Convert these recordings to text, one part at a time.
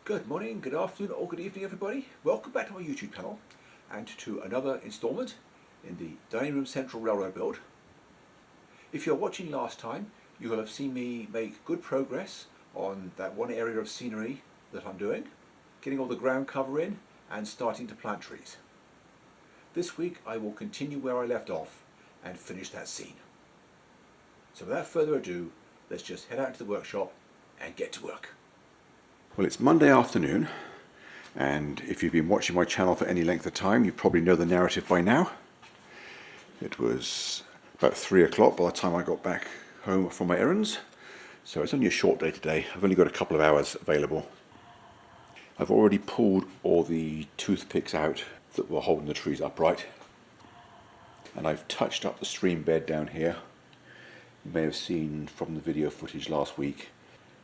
Good morning, good afternoon, or good evening, everybody. Welcome back to my YouTube channel and to another instalment in the Dining Room Central Railroad build. If you're watching last time, you will have seen me make good progress on that one area of scenery that I'm doing, getting all the ground cover in and starting to plant trees. This week I will continue where I left off and finish that scene. So without further ado, let's just head out to the workshop and get to work. Well, it's Monday afternoon, and if you've been watching my channel for any length of time, you probably know the narrative by now. It was about 3 o'clock by the time I got back home from my errands, so it's only a short day today. I've only got a couple of hours available. I've already pulled all the toothpicks out that were holding the trees upright, and I've touched up the stream bed down here. You may have seen from the video footage last week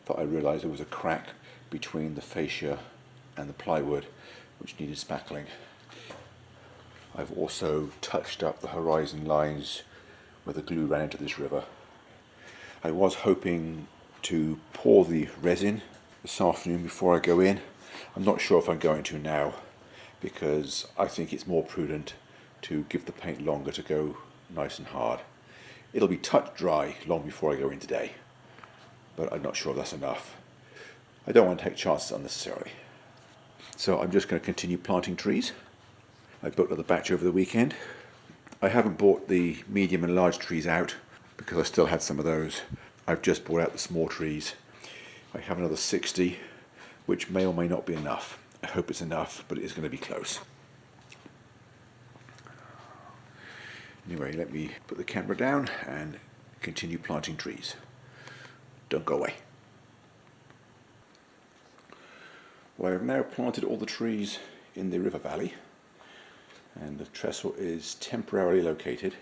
that I realised there was a crack between the fascia and the plywood which needed spackling. I've also touched up the horizon lines where the glue ran into this river. I was hoping to pour the resin this afternoon before I go in. I'm not sure if I'm going to now, because I think it's more prudent to give the paint longer to go nice and hard. It'll be touch dry long before I go in today, but I'm not sure if that's enough. I don't want to take chances unnecessarily. So I'm just going to continue planting trees. I built another batch over the weekend. I haven't bought the medium and large trees out because I still had some of those. I've just bought out the small trees. I have another 60, which may or may not be enough. I hope it's enough, but it is going to be close. Anyway, let me put the camera down and continue planting trees. Don't go away. Well, I've now planted all the trees in the river valley, and the trestle is temporarily located.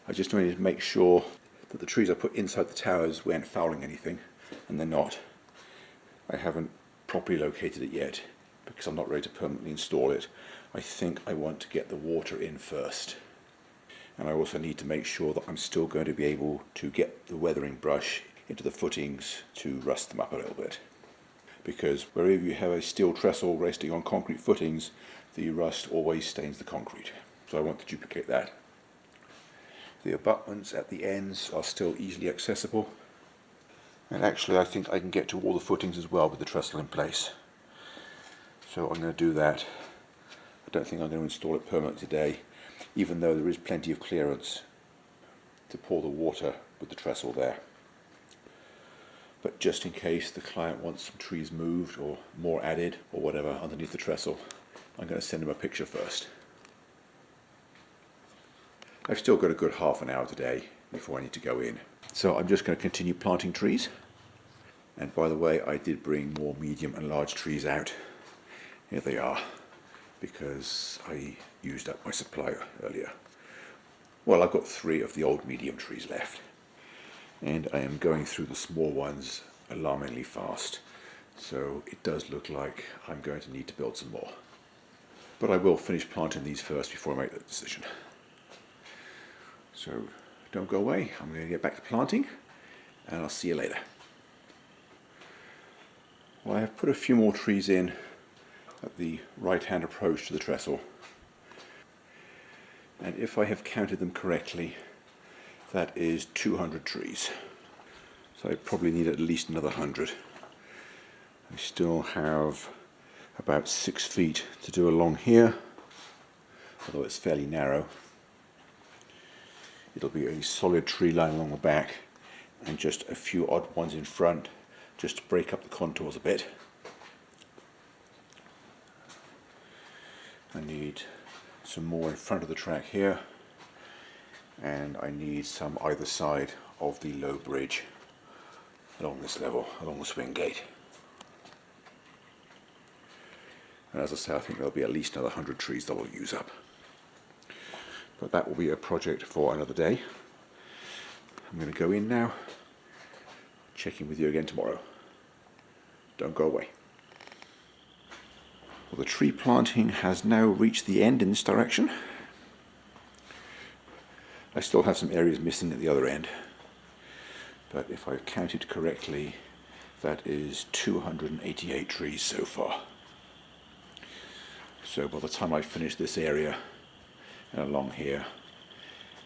I just wanted to make sure that the trees I put inside the towers weren't fouling anything, and they're not. I haven't properly located it yet because I'm not ready to permanently install it. I think I want to get the water in first. And I also need to make sure that I'm still going to be able to get the weathering brush into the footings to rust them up a little bit. Because wherever you have a steel trestle resting on concrete footings, the rust always stains the concrete. So I want to duplicate that. The abutments at the ends are still easily accessible. And actually I think I can get to all the footings as well with the trestle in place. So I'm going to do that. I don't think I'm going to install it permanently today, even though there is plenty of clearance to pour the water with the trestle there. But just in case the client wants some trees moved or more added or whatever underneath the trestle, I'm going to send him a picture first. I've still got a good half an hour today before I need to go in. So I'm just going to continue planting trees. And by the way, I did bring more medium and large trees out. Here they are, because I used up my supply earlier. Well, I've got 3 of the old medium trees left, and I am going through the small ones alarmingly fast, so it does look like I'm going to need to build some more. But I will finish planting these first before I make that decision. So don't go away, I'm going to get back to planting, and I'll see you later. Well, I have put a few more trees in at the right-hand approach to the trestle, and if I have counted them correctly, that is 200 trees. So I probably need at least another 100. I still have about 6 feet to do along here, although it's fairly narrow. It'll be a solid tree line along the back and just a few odd ones in front, just to break up the contours a bit. I need some more in front of the track here, and I need some either side of the low bridge along this level, along the swing gate. And as I say, I think there'll be at least another 100 trees that we'll use up. But that will be a project for another day. I'm going to go in now, check in with you again tomorrow. Don't go away. Well, the tree planting has now reached the end in this direction. I still have some areas missing at the other end, but if I've counted correctly, That is 288 trees so far. So by the time I finish this area and along here,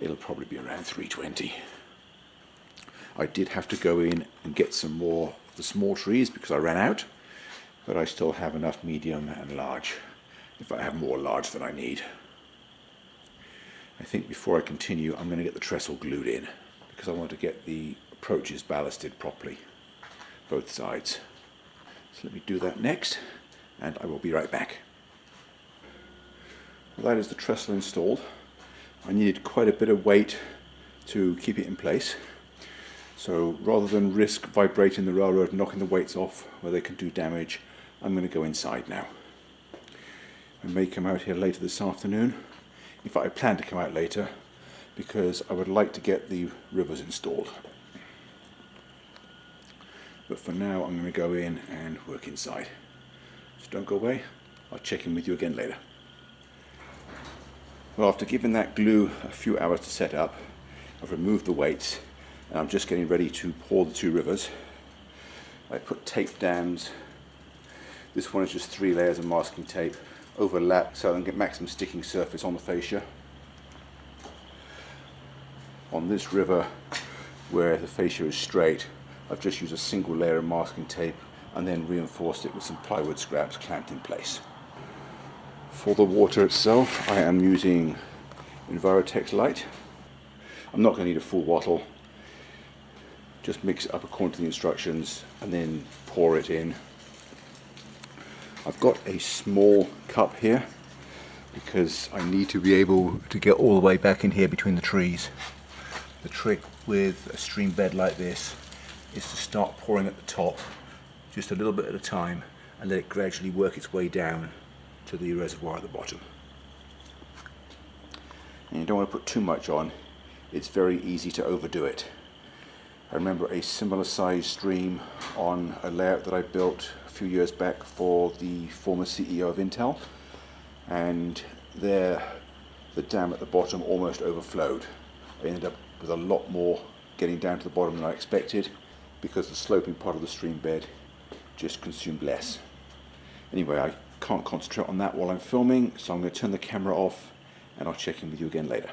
it'll probably be around 320. I did have to go in and get some more of the small trees because I ran out, but I still have enough medium and large. If I have more large than I need. I think before I continue, I'm going to get the trestle glued in because I want to get the approaches ballasted properly, both sides. So let me do that next, and I will be right back. Well, that is the trestle installed. I needed quite a bit of weight to keep it in place. So rather than risk vibrating the railroad and knocking the weights off where they can do damage, I'm going to go inside now. I may come out here later this afternoon. In fact, I plan to come out later because I would like to get the rivers installed. But for now, I'm going to go in and work inside. So don't go away. I'll check in with you again later. Well, after giving that glue a few hours to set up, I've removed the weights and I'm just getting ready to pour the two rivers. I put tape dams. This one is just 3 layers of masking tape overlap so I can get maximum sticking surface on the fascia. On this river where the fascia is straight, I've just used a single layer of masking tape and then reinforced it with some plywood scraps clamped in place. For the water itself, I am using Envirotex Light. I'm not going to need a full bottle. Just mix it up according to the instructions and then pour it in. I've got a small cup here because I need to be able to get all the way back in here between the trees. The trick with a stream bed like this is to start pouring at the top, just a little bit at a time, and let it gradually work its way down to the reservoir at the bottom. And you don't want to put too much on. It's very easy to overdo it. I remember a similar sized stream on a layout that I built a few years back for the former CEO of Intel, and there the dam at the bottom almost overflowed. I ended up with a lot more getting down to the bottom than I expected because the sloping part of the stream bed just consumed less. Anyway, I can't concentrate on that while I'm filming, so I'm going to turn the camera off and I'll check in with you again later.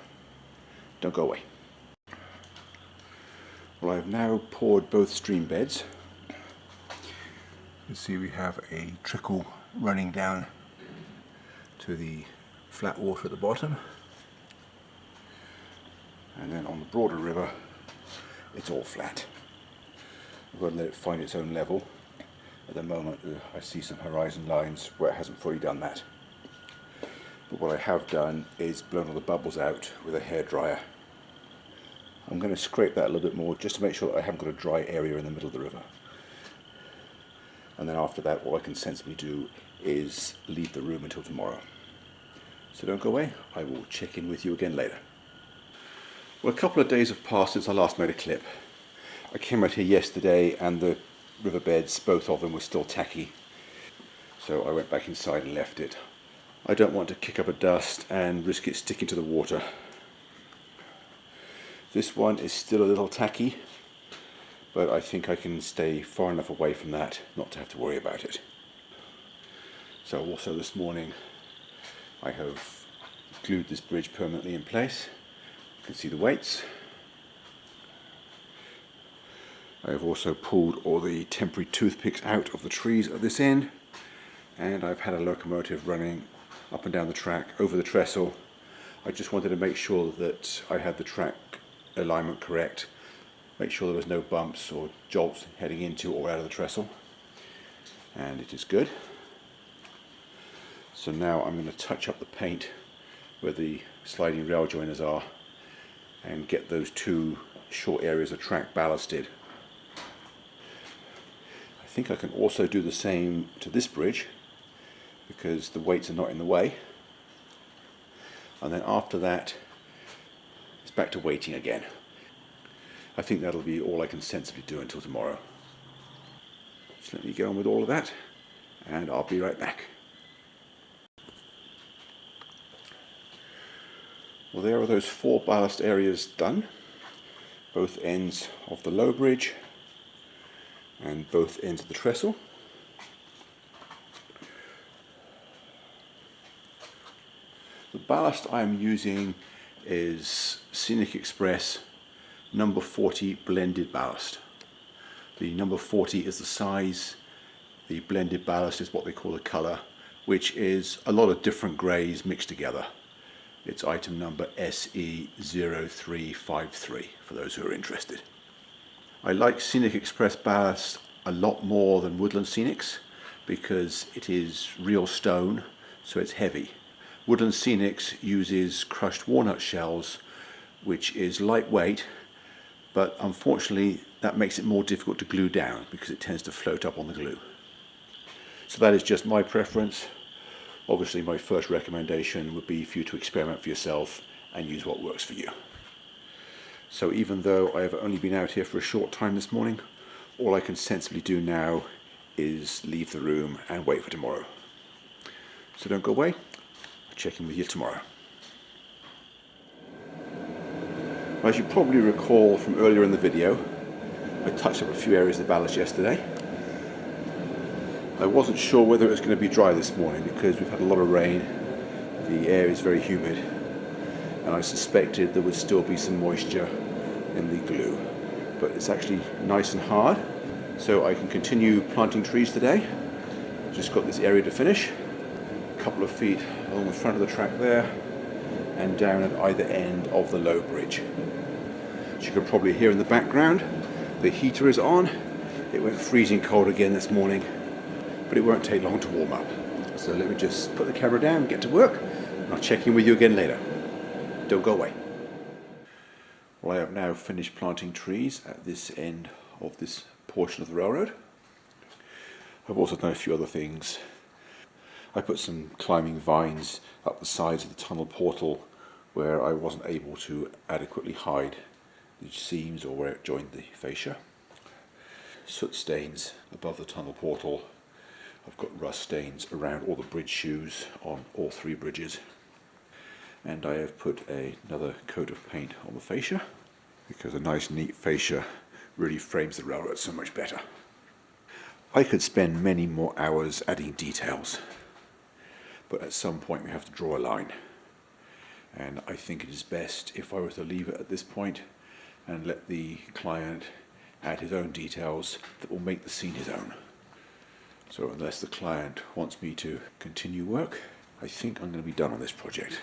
Don't go away. Well, I've now poured both stream beds. You see we have a trickle running down to the flat water at the bottom. And then on the broader river, it's all flat. I've got to let it find its own level. At the moment, I see some horizon lines where it hasn't fully done that. But what I have done is blown all the bubbles out with a hairdryer. I'm going to scrape that a little bit more just to make sure that I haven't got a dry area in the middle of the river. And then after that, what I can sensibly do is leave the room until tomorrow. So don't go away, I will check in with you again later. Well, a couple of days have passed since I last made a clip. I came out here yesterday and the riverbeds, both of them, were still tacky. So I went back inside and left it. I don't want to kick up a dust and risk it sticking to the water. This one is still a little tacky, but I think I can stay far enough away from that not to have to worry about it. So also this morning I have glued this bridge permanently in place. You can see the weights. I have also pulled all the temporary toothpicks out of the trees at this end, and I've had a locomotive running up and down the track over the trestle. I just wanted to make sure that I had the track alignment correct, make sure there was no bumps or jolts heading into or out of the trestle, and it is good. So now I'm going to touch up the paint where the sliding rail joiners are and get those two short areas of track ballasted. I think I can also do the same to this bridge because the weights are not in the way, and then after that it's back to waiting again. I think that'll be all I can sensibly do until tomorrow. So let me get on with all of that and I'll be right back. Well, there are those 4 ballast areas done, both ends of the low bridge, and both ends of the trestle. The ballast I am using is Scenic Express number 40 blended ballast. The number 40 is the size, the blended ballast is what they call the colour, which is a lot of different greys mixed together. It's item number SE0353 for those who are interested. I like Scenic Express ballast a lot more than Woodland Scenics because it is real stone, so it's heavy. Woodland Scenics uses crushed walnut shells, which is lightweight, but unfortunately that makes it more difficult to glue down because it tends to float up on the glue. So that is just my preference. Obviously my first recommendation would be for you to experiment for yourself and use what works for you. So even though I have only been out here for a short time this morning, all I can sensibly do now is leave the room and wait for tomorrow. So don't go away, I'll check in with you tomorrow. As you probably recall from earlier in the video, I touched up a few areas of the ballast yesterday. I wasn't sure whether it was going to be dry this morning because we've had a lot of rain, the air is very humid, and I suspected there would still be some moisture in the glue. But it's actually nice and hard, so I can continue planting trees today. Just got this area to finish, a couple of feet along the front of the track there, and down at either end of the low bridge. As you can probably hear in the background, the heater is on. It went freezing cold again this morning, but it won't take long to warm up. So let me just put the camera down, get to work, and I'll check in with you again later. Don't go away. Well, I have now finished planting trees at this end of this portion of the railroad. I've also done a few other things. I put some climbing vines up the sides of the tunnel portal where I wasn't able to adequately hide the seams or where it joined the fascia. Soot stains above the tunnel portal. I've got rust stains around all the bridge shoes on all three bridges. And I have put another coat of paint on the fascia because a nice neat fascia really frames the railroad so much better. I could spend many more hours adding details, but at some point we have to draw a line. And I think it is best if I were to leave it at this point and let the client add his own details that will make the scene his own. So unless the client wants me to continue work, I think I'm going to be done on this project.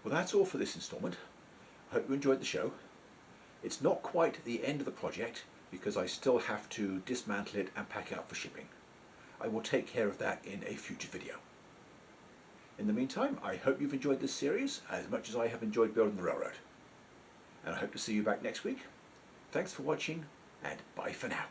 Well, that's all for this instalment. I hope you enjoyed the show. It's not quite the end of the project because I still have to dismantle it and pack it up for shipping. I will take care of that in a future video. In the meantime, I hope you've enjoyed this series as much as I have enjoyed building the railroad. And I hope to see you back next week. Thanks for watching, and bye for now.